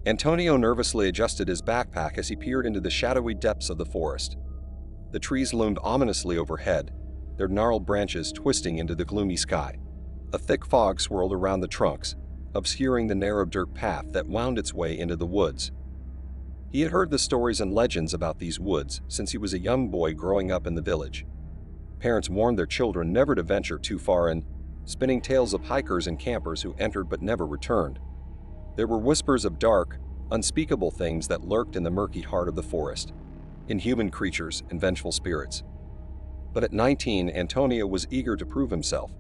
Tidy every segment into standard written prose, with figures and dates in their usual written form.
Antonio nervously adjusted his backpack as he peered into the shadowy depths of the forest. The trees loomed ominously overhead, their gnarled branches twisting into the gloomy sky. A thick fog swirled around the trunks, obscuring the narrow dirt path that wound its way into the woods. He had heard the stories and legends about these woods since he was a young boy growing up in the village. Parents warned their children never to venture too far in, spinning tales of hikers and campers who entered but never returned. There were whispers of dark, unspeakable things that lurked in the murky heart of the forest, inhuman creatures and vengeful spirits. But at 19, Antonio was eager to prove himself,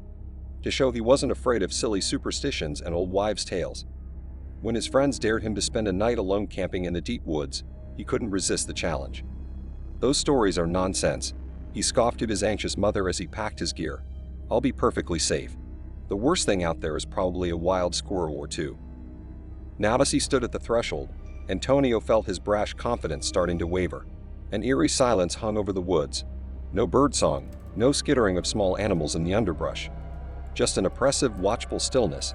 to show he wasn't afraid of silly superstitions and old wives' tales. When his friends dared him to spend a night alone camping in the deep woods, he couldn't resist the challenge. "Those stories are nonsense," he scoffed at his anxious mother as he packed his gear. "I'll be perfectly safe. The worst thing out there is probably a wild squirrel or two." Now as he stood at the threshold, Antonio felt his brash confidence starting to waver. An eerie silence hung over the woods. No birdsong, no skittering of small animals in the underbrush. Just an oppressive, watchful stillness.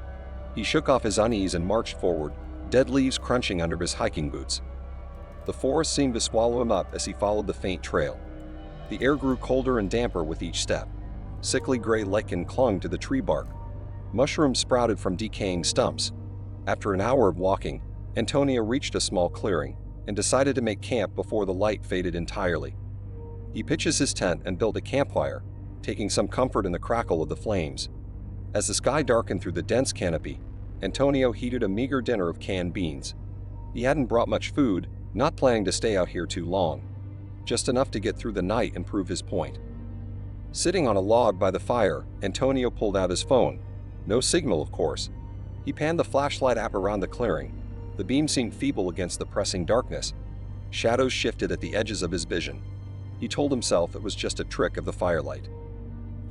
He shook off his unease and marched forward, dead leaves crunching under his hiking boots. The forest seemed to swallow him up as he followed the faint trail. The air grew colder and damper with each step. Sickly gray lichen clung to the tree bark. Mushrooms sprouted from decaying stumps. After an hour of walking, Antonio reached a small clearing and decided to make camp before the light faded entirely. He pitched his tent and built a campfire, taking some comfort in the crackle of the flames. As the sky darkened through the dense canopy, Antonio heated a meager dinner of canned beans. He hadn't brought much food, not planning to stay out here too long, just enough to get through the night and prove his point. Sitting on a log by the fire, Antonio pulled out his phone. No signal, of course. He panned the flashlight app around the clearing. The beam seemed feeble against the pressing darkness. Shadows shifted at the edges of his vision. He told himself it was just a trick of the firelight.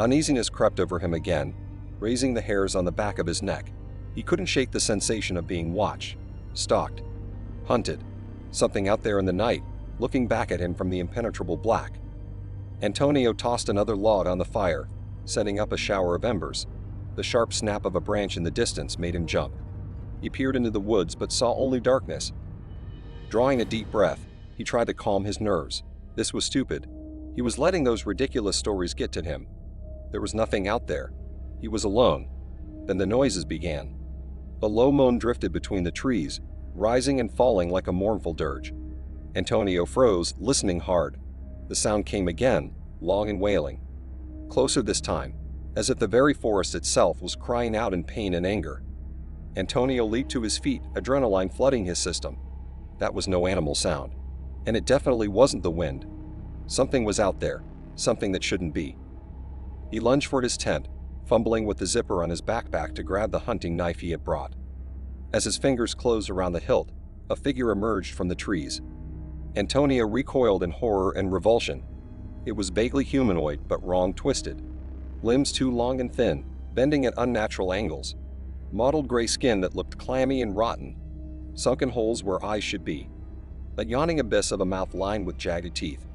Uneasiness crept over him again, raising the hairs on the back of his neck. He couldn't shake the sensation of being watched, stalked, hunted. Something out there in the night, looking back at him from the impenetrable black. Antonio tossed another log on the fire, setting up a shower of embers. The sharp snap of a branch in the distance made him jump. He peered into the woods but saw only darkness. Drawing a deep breath, he tried to calm his nerves. This was stupid. He was letting those ridiculous stories get to him. There was nothing out there. He was alone. Then the noises began. A low moan drifted between the trees, rising and falling like a mournful dirge. Antonio froze, listening hard. The sound came again, long and wailing. Closer this time, as if the very forest itself was crying out in pain and anger. Antonio leaped to his feet, adrenaline flooding his system. That was no animal sound. And it definitely wasn't the wind. Something was out there, something that shouldn't be. He lunged for his tent, fumbling with the zipper on his backpack to grab the hunting knife he had brought. As his fingers closed around the hilt, a figure emerged from the trees. Antonio recoiled in horror and revulsion. It was vaguely humanoid, but wrong twisted. Limbs too long and thin, bending at unnatural angles. Mottled gray skin that looked clammy and rotten. Sunken holes where eyes should be. A yawning abyss of a mouth lined with jagged teeth.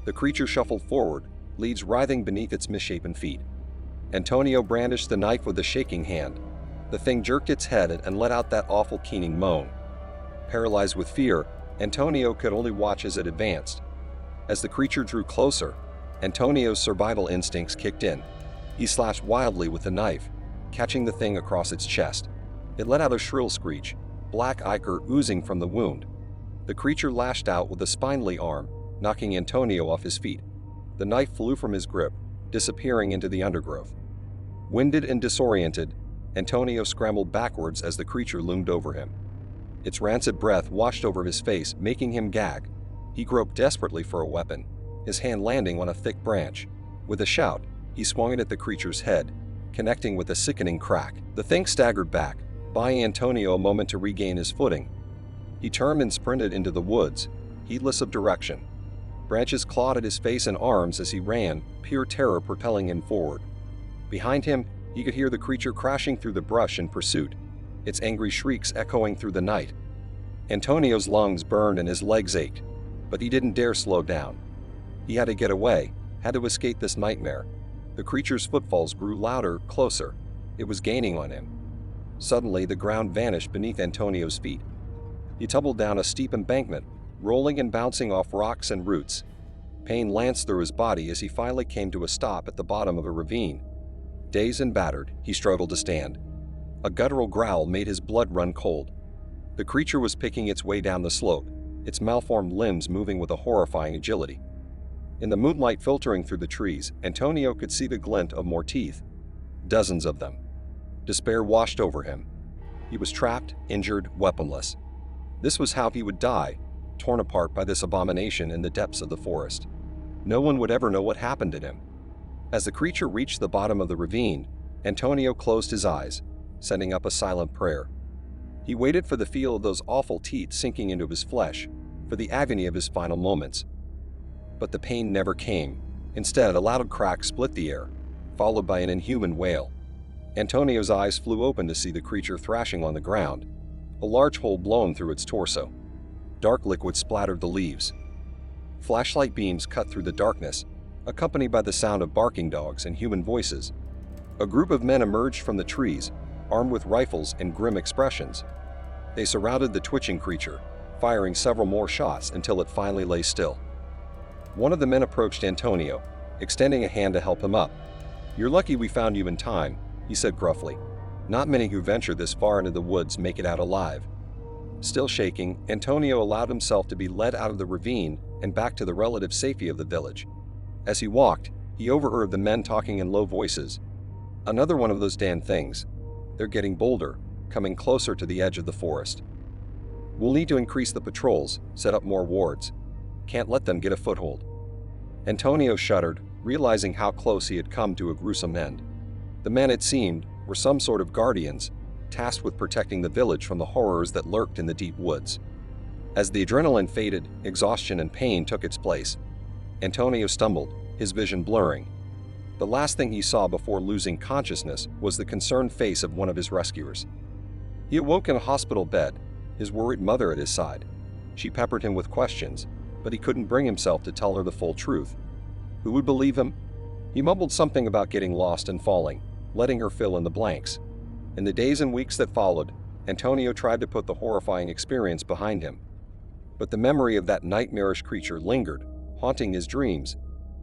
The creature shuffled forward, leaves writhing beneath its misshapen feet. Antonio brandished the knife with a shaking hand. The thing jerked its head and let out that awful keening moan. Paralyzed with fear, Antonio could only watch as it advanced. As the creature drew closer, Antonio's survival instincts kicked in. He slashed wildly with the knife, catching the thing across its chest. It let out a shrill screech, black ichor oozing from the wound. The creature lashed out with a spindly arm, knocking Antonio off his feet. The knife flew from his grip, disappearing into the undergrowth. Winded and disoriented, Antonio scrambled backwards as the creature loomed over him. Its rancid breath washed over his face, making him gag. He groped desperately for a weapon, his hand landing on a thick branch. With a shout, he swung it at the creature's head, connecting with a sickening crack. The thing staggered back, buying Antonio a moment to regain his footing. He turned and sprinted into the woods, heedless of direction. Branches clawed at his face and arms as he ran, pure terror propelling him forward. Behind him, he could hear the creature crashing through the brush in pursuit, its angry shrieks echoing through the night. Antonio's lungs burned and his legs ached, but he didn't dare slow down. He had to get away, had to escape this nightmare. The creature's footfalls grew louder, closer. It was gaining on him. Suddenly, the ground vanished beneath Antonio's feet. He tumbled down a steep embankment, rolling and bouncing off rocks and roots. Pain lanced through his body as he finally came to a stop at the bottom of a ravine. Dazed and battered, he struggled to stand. A guttural growl made his blood run cold. The creature was picking its way down the slope, its malformed limbs moving with a horrifying agility. In the moonlight filtering through the trees, Antonio could see the glint of more teeth. Dozens of them. Despair washed over him. He was trapped, injured, weaponless. This was how he would die, torn apart by this abomination in the depths of the forest. No one would ever know what happened to him. As the creature reached the bottom of the ravine, Antonio closed his eyes, sending up a silent prayer. He waited for the feel of those awful teeth sinking into his flesh, for the agony of his final moments. But the pain never came. Instead, a loud crack split the air, followed by an inhuman wail. Antonio's eyes flew open to see the creature thrashing on the ground, a large hole blown through its torso. Dark liquid splattered the leaves. Flashlight beams cut through the darkness, accompanied by the sound of barking dogs and human voices. A group of men emerged from the trees, armed with rifles and grim expressions. They surrounded the twitching creature, firing several more shots until it finally lay still. One of the men approached Antonio, extending a hand to help him up. "You're lucky we found you in time," he said gruffly. "Not many who venture this far into the woods make it out alive." Still shaking, Antonio allowed himself to be led out of the ravine and back to the relative safety of the village. As he walked, he overheard the men talking in low voices. "Another one of those damn things. They're getting bolder, coming closer to the edge of the forest. We'll need to increase the patrols, set up more wards. Can't let them get a foothold." Antonio shuddered, realizing how close he had come to a gruesome end. The men, it seemed, were some sort of guardians, tasked with protecting the village from the horrors that lurked in the deep woods. As the adrenaline faded, exhaustion and pain took its place. Antonio stumbled, his vision blurring. The last thing he saw before losing consciousness was the concerned face of one of his rescuers. He awoke in a hospital bed, his worried mother at his side. She peppered him with questions, but he couldn't bring himself to tell her the full truth. Who would believe him? He mumbled something about getting lost and falling, letting her fill in the blanks. In the days and weeks that followed, Antonio tried to put the horrifying experience behind him. But the memory of that nightmarish creature lingered, haunting his dreams.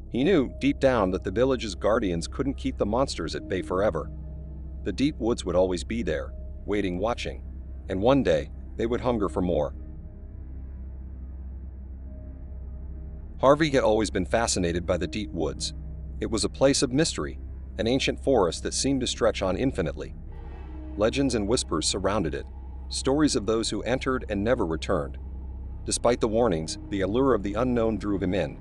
He knew, deep down, that the village's guardians couldn't keep the monsters at bay forever. The deep woods would always be there, waiting, watching, and one day they would hunger for more. Harvey had always been fascinated by the deep woods. It was a place of mystery, an ancient forest that seemed to stretch on infinitely. Legends and whispers surrounded it, stories of those who entered and never returned. Despite the warnings, the allure of the unknown drew him in.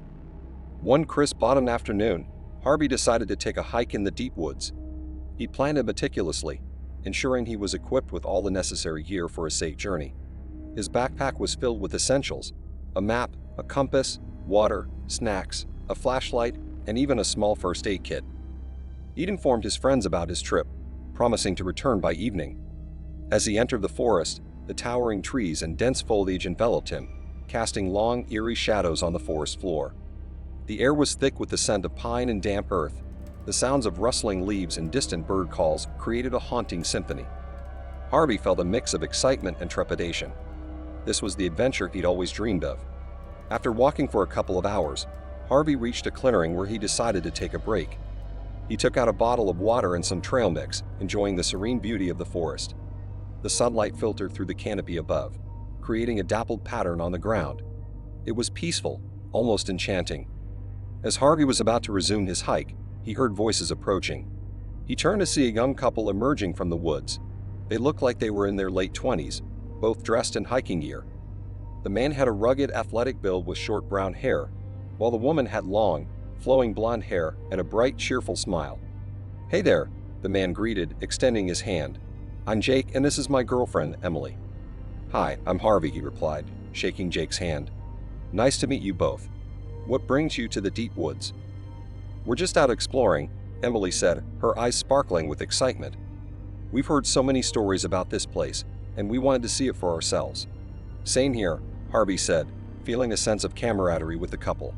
One crisp autumn afternoon, Harvey decided to take a hike in the deep woods. He planned it meticulously, ensuring he was equipped with all the necessary gear for a safe journey. His backpack was filled with essentials: a map, a compass, water, snacks, a flashlight, and even a small first aid kit. He'd informed his friends about his trip, promising to return by evening. As he entered the forest, the towering trees and dense foliage enveloped him, casting long, eerie shadows on the forest floor. The air was thick with the scent of pine and damp earth. The sounds of rustling leaves and distant bird calls created a haunting symphony. Harvey felt a mix of excitement and trepidation. This was the adventure he'd always dreamed of. After walking for a couple of hours, Harvey reached a clearing where he decided to take a break. He took out a bottle of water and some trail mix, enjoying the serene beauty of the forest. The sunlight filtered through the canopy above, creating a dappled pattern on the ground. It was peaceful, almost enchanting. As Harvey was about to resume his hike, he heard voices approaching. He turned to see a young couple emerging from the woods. They looked like they were in their late 20s, both dressed in hiking gear. The man had a rugged, athletic build with short brown hair, while the woman had long, flowing blonde hair and a bright, cheerful smile. "Hey there," the man greeted, extending his hand. "I'm Jake, and this is my girlfriend, Emily." "Hi, I'm Harvey," he replied, shaking Jake's hand. "Nice to meet you both. What brings you to the deep woods?" "We're just out exploring," Emily said, her eyes sparkling with excitement. "We've heard so many stories about this place, and we wanted to see it for ourselves." "Same here," Harvey said, feeling a sense of camaraderie with the couple.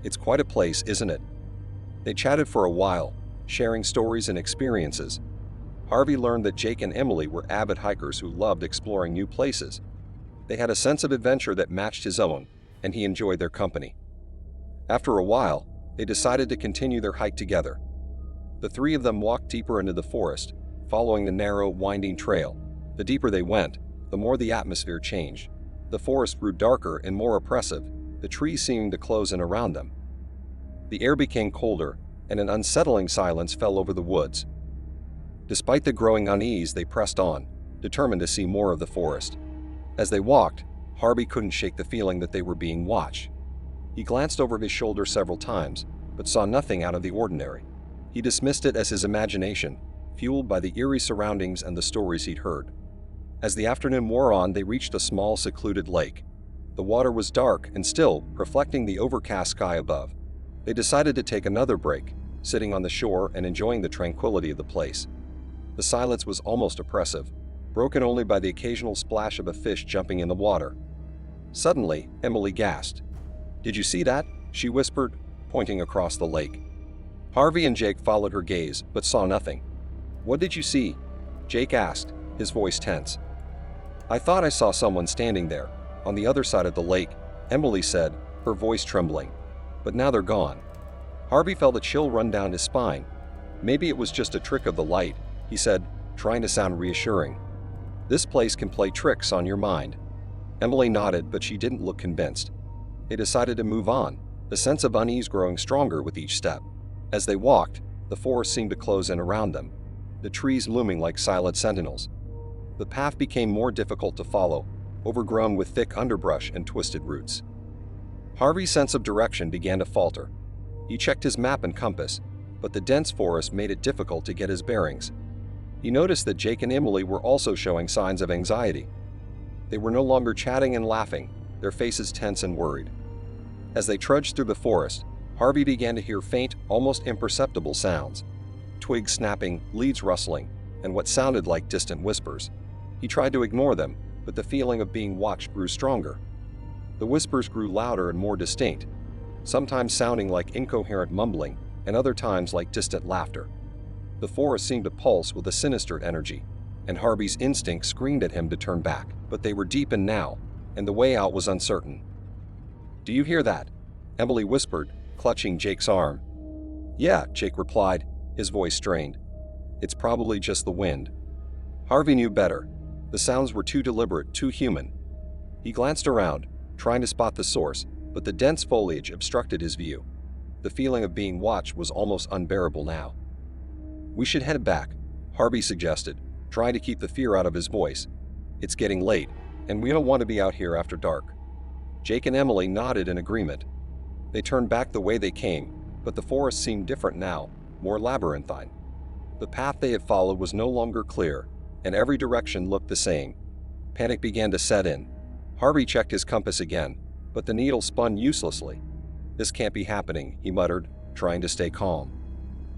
"It's quite a place, isn't it?" They chatted for a while, sharing stories and experiences. Harvey learned that Jake and Emily were avid hikers who loved exploring new places. They had a sense of adventure that matched his own, and he enjoyed their company. After a while, they decided to continue their hike together. The three of them walked deeper into the forest, following the narrow, winding trail. The deeper they went, the more the atmosphere changed. The forest grew darker and more oppressive, the trees seeming to close in around them. The air became colder, and an unsettling silence fell over the woods. Despite the growing unease, they pressed on, determined to see more of the forest. As they walked, Harvey couldn't shake the feeling that they were being watched. He glanced over his shoulder several times, but saw nothing out of the ordinary. He dismissed it as his imagination, fueled by the eerie surroundings and the stories he'd heard. As the afternoon wore on, they reached a small, secluded lake. The water was dark and still, reflecting the overcast sky above. They decided to take another break, sitting on the shore and enjoying the tranquility of the place. The silence was almost oppressive, broken only by the occasional splash of a fish jumping in the water. Suddenly, Emily gasped. "Did you see that?" she whispered, pointing across the lake. Harvey and Jake followed her gaze, but saw nothing. "What did you see?" Jake asked, his voice tense. "I thought I saw someone standing there, on the other side of the lake," Emily said, her voice trembling. "But now they're gone." Harvey felt a chill run down his spine. "Maybe it was just a trick of the light," he said, trying to sound reassuring. "This place can play tricks on your mind." Emily nodded, but she didn't look convinced. They decided to move on, the sense of unease growing stronger with each step. As they walked, the forest seemed to close in around them, the trees looming like silent sentinels. The path became more difficult to follow, overgrown with thick underbrush and twisted roots. Harvey's sense of direction began to falter. He checked his map and compass, but the dense forest made it difficult to get his bearings. He noticed that Jake and Emily were also showing signs of anxiety. They were no longer chatting and laughing, their faces tense and worried. As they trudged through the forest, Harvey began to hear faint, almost imperceptible sounds. Twigs snapping, leaves rustling, and what sounded like distant whispers. He tried to ignore them, but the feeling of being watched grew stronger. The whispers grew louder and more distinct, sometimes sounding like incoherent mumbling, and other times like distant laughter. The forest seemed to pulse with a sinister energy, and Harvey's instinct screamed at him to turn back, but they were deep in now, and the way out was uncertain. "Do you hear that?" Emily whispered, clutching Jake's arm. "Yeah," Jake replied, his voice strained. "It's probably just the wind." Harvey knew better. The sounds were too deliberate, too human. He glanced around, trying to spot the source, but the dense foliage obstructed his view. The feeling of being watched was almost unbearable now. "We should head back," Harvey suggested, trying to keep the fear out of his voice. "It's getting late, and we don't want to be out here after dark." Jake and Emily nodded in agreement. They turned back the way they came, but the forest seemed different now, more labyrinthine. The path they had followed was no longer clear, and every direction looked the same. Panic began to set in. Harvey checked his compass again, but the needle spun uselessly. "This can't be happening," he muttered, trying to stay calm.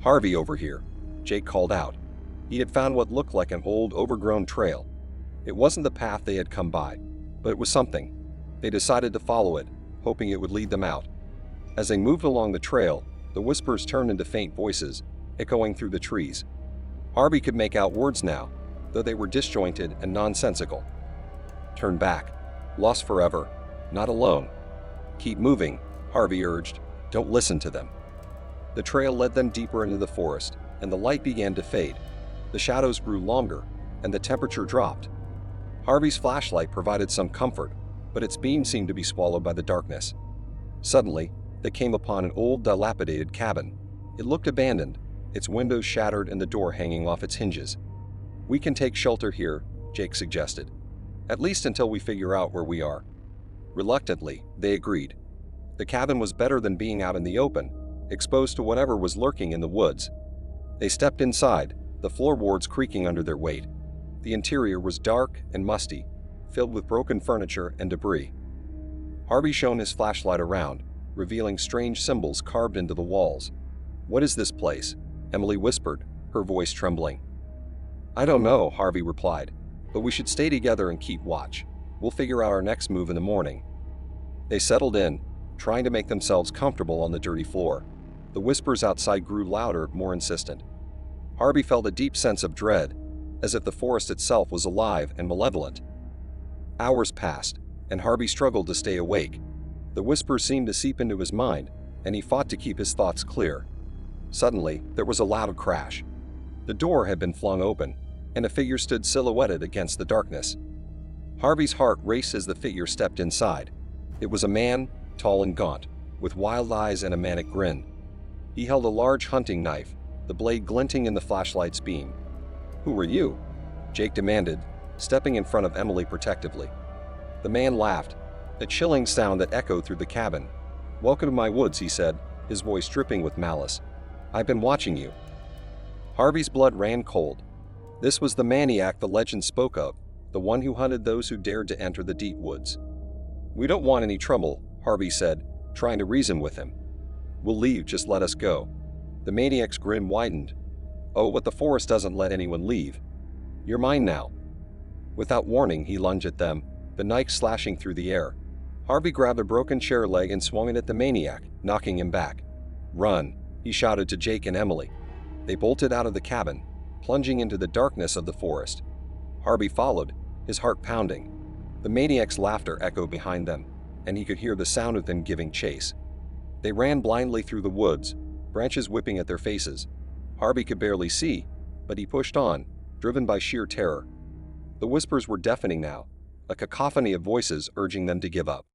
"Harvey, over here," Jake called out. He had found what looked like an old, overgrown trail. It wasn't the path they had come by, but it was something. They decided to follow it, hoping it would lead them out. As they moved along the trail, the whispers turned into faint voices, echoing through the trees. Harvey could make out words now, though they were disjointed and nonsensical. "Turn back. Lost forever. Not alone." "Keep moving," Harvey urged. "Don't listen to them." The trail led them deeper into the forest, and the light began to fade. The shadows grew longer, and the temperature dropped. Harvey's flashlight provided some comfort, but its beam seemed to be swallowed by the darkness. Suddenly, they came upon an old, dilapidated cabin. It looked abandoned, its windows shattered and the door hanging off its hinges. "We can take shelter here," Jake suggested. "At least until we figure out where we are." Reluctantly, they agreed. The cabin was better than being out in the open, exposed to whatever was lurking in the woods. They stepped inside, the floorboards creaking under their weight. The interior was dark and musty, filled with broken furniture and debris. Harvey shone his flashlight around, revealing strange symbols carved into the walls. "What is this place?" Emily whispered, her voice trembling. "I don't know," Harvey replied, "but we should stay together and keep watch. We'll figure out our next move in the morning." They settled in, trying to make themselves comfortable on the dirty floor. The whispers outside grew louder, more insistent. Harvey felt a deep sense of dread, as if the forest itself was alive and malevolent. Hours passed, and Harvey struggled to stay awake. The whispers seemed to seep into his mind, and he fought to keep his thoughts clear. Suddenly, there was a loud crash. The door had been flung open, and a figure stood silhouetted against the darkness. Harvey's heart raced as the figure stepped inside. It was a man, tall and gaunt, with wild eyes and a manic grin. He held a large hunting knife, the blade glinting in the flashlight's beam. "Who are you?" Jake demanded, stepping in front of Emily protectively. The man laughed, a chilling sound that echoed through the cabin. "Welcome to my woods," he said, his voice dripping with malice. "I've been watching you." Harvey's blood ran cold. This was the maniac the legend spoke of, the one who hunted those who dared to enter the deep woods. "We don't want any trouble," Harvey said, trying to reason with him. "We'll leave, just let us go." The maniac's grin widened. "Oh, but the forest doesn't let anyone leave. You're mine now." Without warning, he lunged at them, the knife slashing through the air. Harvey grabbed a broken chair leg and swung it at the maniac, knocking him back. "Run," he shouted to Jake and Emily. They bolted out of the cabin, plunging into the darkness of the forest. Harvey followed, his heart pounding. The maniac's laughter echoed behind them, and he could hear the sound of them giving chase. They ran blindly through the woods, branches whipping at their faces. Harvey could barely see, but he pushed on, driven by sheer terror. The whispers were deafening now, a cacophony of voices urging them to give up.